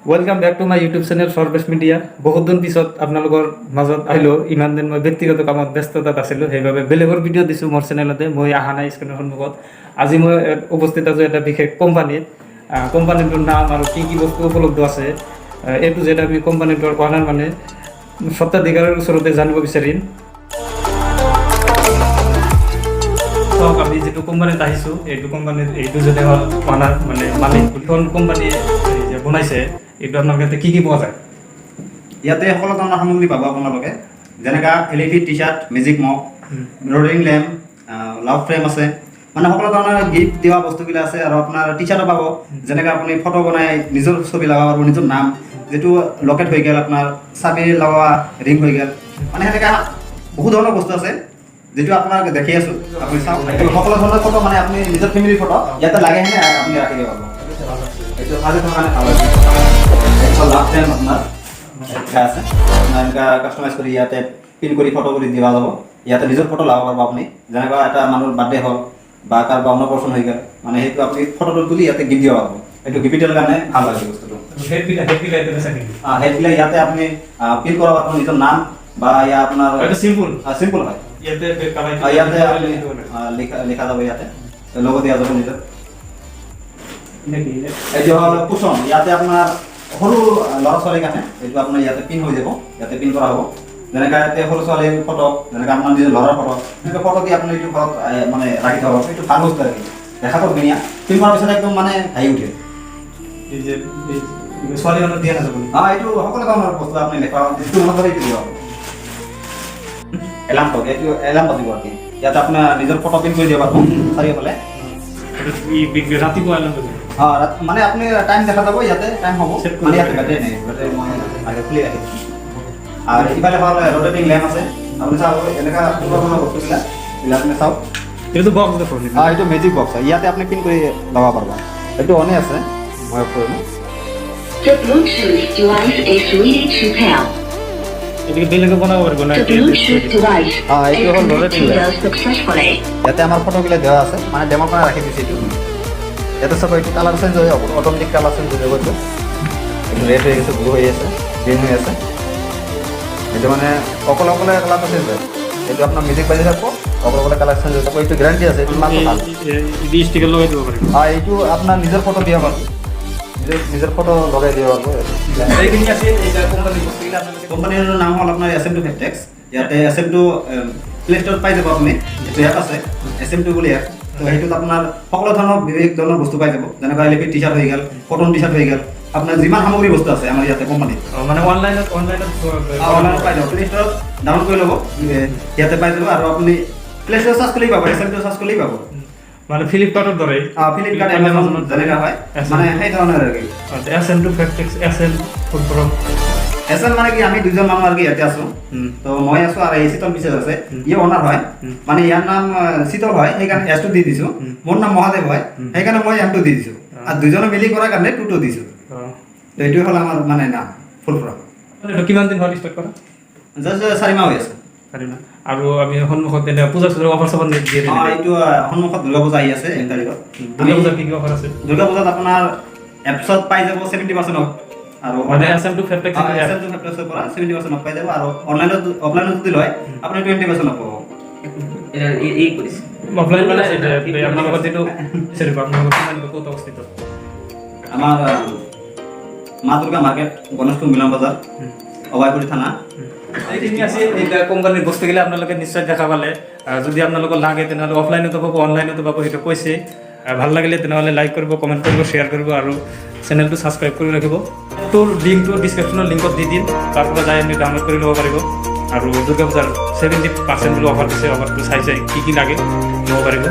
Welcome back to my YouTube channel Sarvesh media. বহুত দিন পিছত আপোনালোকৰ মাজত আহিলোঁ। ইমান দিন মই ব্যক্তিগত কামত ব্যস্ততাত আছিলোঁ, সেইবাবে বেলেগৰ ভিডিঅ' দিছোঁ মোৰ চেনেলতে। মই অহা নাই স্ক্ৰীণৰ সন্মুখত। আজি মই উপস্থিত আছোঁ এটা বিশেষ কোম্পানীত। কোম্পানীটোৰ নাম আৰু কি কি বস্তু উপলব্ধ আছে এইটো যেটা আমি কোম্পানীটোৰ অনাৰ মানে সত্তাধিকাৰৰ ওচৰতে জানিব বিচাৰিম। চাওক, আমি যিটো কোম্পানীত আহিছোঁ এইটো কোম্পানীৰ এইটো যেটা হ'ল অনাৰ মানে মালিক। কোন কোম্পানী যে বনাইছে এইটো আপোনাৰ ইয়াতে কি পোৱা যায়? ইয়াতে সকলো ধৰণৰ সামগ্ৰী পাব আপোনালোকে, যেনেকা LED টি চাৰ্ট, magic mug, rolling lamp, love frame আছে, মানে সকলো ধৰণৰ গিফ্ট দিয়া বস্তুবিলাক আছে। আৰু আপোনাৰ টি চাৰ্টো পাব, যেনেকৈ আপুনি ফটো বনাই নিজৰ ছবি লগাব পাৰিব, নিজৰ নাম, যিটো লকেট হৈ গ'ল, আপোনাৰ চাবি লগোৱা ৰিং হৈ গ'ল, মানে সেনেকা বহু ধৰণৰ বস্তু আছে যিটো আপোনাক দেখি আছোঁ। আপুনি চাওক, সকলো ধৰণৰ ফটো মানে আপুনি নিজৰ ফেমিলিৰ ফটো ইয়াতে লাগে হেনে আপুনি ৰাখি দিব পাৰিব। এইটো ভালে থকা কাৰণে ভাল আছে। লাভ ফ্ৰেম আপোনাৰ আছে, এনেকুৱা কাষ্টমাইজ কৰি ইয়াতে পিন কৰি ফটো কৰি দিয়া যাব। ইয়াতে নিজৰ ফটো লগাব পাৰিব আপুনি, যেনেকুৱা এটা মানুহৰ বাৰ্থডে হ'ল বা কাৰোবাৰ অন্নপ্ৰসন্ন হৈ গ'ল, মানে সেইটো আপুনি ফটোটো তুলি ইয়াতে গিফ্ট দিব পাৰিব। এইটো গিফ্টেৰ কাৰণে ভাল লাগে বস্তুটো। হেডবিলাক ইয়াতে আপুনি পিন কৰা পাৰিব নিজৰ নাম বা ইয়া আপোনাৰ চিম্পল হয়। ইয়াতে লিখা যাব, ইয়াতে লোগো দিয়া যাব নিজৰ। এইটো হ'ল কুচন, ইয়াতে আপোনাৰ সৰু ল'ৰা ছোৱালীৰ কাৰণে এইটো আপোনাৰ ইয়াতে পিন হৈ যাব, ইয়াতে পিন কৰা হ'ব। যেনেকৈ ইয়াতে সৰু ছোৱালীৰ ফটো, যেনেকৈ আপোনাৰ নিজৰ ল'ৰাৰ ফটো, এনেকৈ ফটো দি আপুনি এইটো ঘৰত মানে ৰাখি থ'ব। এইটো ভাল বস্তু আৰু দেখাটো ধুনীয়া, পিন কৰাৰ পিছত একদম মানে হাঁহি উঠে। এই যে ছোৱালী মানুহ দিয়া নাযাব, এইটো সকলো ধৰণৰ বস্তু আপুনি লেখা যিটো মনত কৰে এইটো দিব। এলাৰ্ম পাব, এইটো এলাৰ্ম পাতিব আৰু ইয়াতে আপোনাৰ নিজৰ ফটো পিন কৰি দিব পাৰিব চাৰিওফালে। ৰাতিপুৱা মানে আপুনি টাইম দেখা যাব, ইয়াতে টাইম হ'ব, মানে ইয়াতে বেটাৰী নাই, বেটাৰী মই বাহিৰত খুলি ৰাখিম। আৰু ইফালে হ'ল ৰটেটিং লেম্প আছে, আপুনি চাব এনেকুৱা ধৰণৰ বস্তুবিলাক আপুনি চাওক। এইটো বক্স দেখোন, এইটো মেজিক বক্স হয়, ইয়াতে আপুনি পিন কৰি লগাব পাৰিব। এইটো অনে আছে, মই কৰিলোঁ। The Bluetooth device is ready to pair. এদিকে বেলেগে বনাব পারবো না। The Bluetooth device এইটো হ'ল ৰটেটিং লেম্প। successfully. ইয়াতে আমাৰ ফটোবিলাক দেওয়া আছে, মানে ডেমোৰ কাৰণে ৰাখি দিছে। এইটো ইয়াতে চাব, এইটো কালাৰ চেঞ্জ হৈ যাব, অট'মেটিক কালাৰ চেঞ্জ হৈ যাব। এইটো ৰেড হৈ গৈছে, ব্লু হৈ আছে, গ্ৰীণ হৈ আছে। এইটো মানে অকলে কালাৰটো চেঞ্জ হয়। এইটো আপোনাৰ মিউজিক বাজি থাকব, অকলে কালাৰ চেঞ্জ হৈ যাব। এইটো গ্যাৰাণ্টি আছে, এইটো মাত্ৰ ভাল। স্টিকাৰ লগাই দিব পাৰিব। এইটো আপোনাৰ নিজৰ ফটো দিব পাৰিব, নিজৰ ফটো লগাই দিব পাৰিব। এইখিনি আছে এইটা কোম্পানীৰ নাম হ'ল আপোনাৰ SM2 ফেক্টেক্স। ইয়াতে SM2 প্লে ষ্ট'ৰত পাই যাব আপুনি। এইটো এপ আছে SM2 বুলি এপ, তো সেইটোত আপোনাৰ সকলো ধৰণৰ বিবেক ধৰণৰ বস্তু পাই যাব, যেনেকৈ LED টি চাৰ্ট হৈ গ'ল, কটন টি চাৰ্ট হৈ গ'ল, আপোনাৰ যিমান সামগ্ৰী বস্তু আছে আমাৰ ইয়াতে কোম্পানীত, মানে অনলাইনত পাই যাব। প্লে ষ্ট'ৰত ডাউনলোড কৰি ল'ব, ইয়াতে পাই যাব। আৰু আপুনি প্লে ষ্ট'ৰ চাৰ্চ কৰিলেই পাব, SM2 চাৰ্চ কৰিলেই পাব। মানে ফ্লিপকাৰ্টৰ দৰে, ফ্লিপকাৰ্ট এমাজন যেনেকুৱা হয়, মানে সেই ধৰণৰ আৰু কি। SM2 ফেক্টেক্স SL ফুটবল SM মানে কি, আমি দুজন মানুহ আৰু কি ইয়াতে আছোঁ। তো মই আছোঁ আৰু এই শীতল বিশেষ আছে, ইয়ে অনাৰ হয়, মানে ইয়াৰ নাম শীতল হয়, সেইকাৰণে S2 দি দিছোঁ। মোৰ নাম মহাদেৱ হয়, সেইকাৰণে মই M2 দি দিছোঁ। আৰু দুজনে মিলি কৰাৰ কাৰণে 2 দিছোঁ। তো এইটোৱে হ'ল আমাৰ মানে নাম ফুল ফ্ৰম। কিমান দিন হ'ল ষ্টাৰ্ট কৰা? জাষ্ট 4 মাহ হৈ আছে। আৰু আমি সন্মুখত এনে পূজা চূজা অফাৰ চফাৰ দিয়ে। এইটো সন্মুখত দুৰ্গা পূজা আহি আছে 1 তাৰিখত। দুৰ্গা পূজাৰ কি অফাৰ আছে? দুৰ্গা পূজাত আপোনাৰ এপছত পাই যাব 70% অফ। আৰু মানে SM2 ফেক্টেক্সৰ পৰা 70% অফ পাই যাব। আৰু অফলাইনত যদি লয় আপুনি 20% অফ পাব। অফলাইন মানে আপোনালোকৰ যিটো আপোনালোকৰ ক'ত অৱস্থিত? আমাৰ মা দুৰ্গা মাৰ্কেট, গণেশপুৰ মিলন বজাৰ, অভয়পুৰী থানা। এইখিনি আছে। এইটা কোম্পানীৰ বস্তুগিলা আপোনালোকে নিশ্চয় দেখা পালে। যদি আপোনালোকৰ লাগে তেনেহ'লে অফলাইনতো পাব, অনলাইনতো পাব, সেইটো কৈছে। ভাল লাগিলে তেনেহ'লে লাইক কৰিব, কমেণ্ট কৰিব, শ্বেয়াৰ কৰিব আৰু চেনেলটো ছাবস্ক্ৰাইব কৰি ৰাখিব। তোৰ লিংকটো ডিছক্ৰিপশ্যনৰ লিংকত দি দিম, তাৰ পৰা যাই আপুনি ডাউনলোড কৰি ল'ব পাৰিব। আৰু দুৰ্গা পূজাৰ 70% বুলি অফাৰ দিছে, অফাৰটো চাই কি লাগে ল'ব পাৰিব।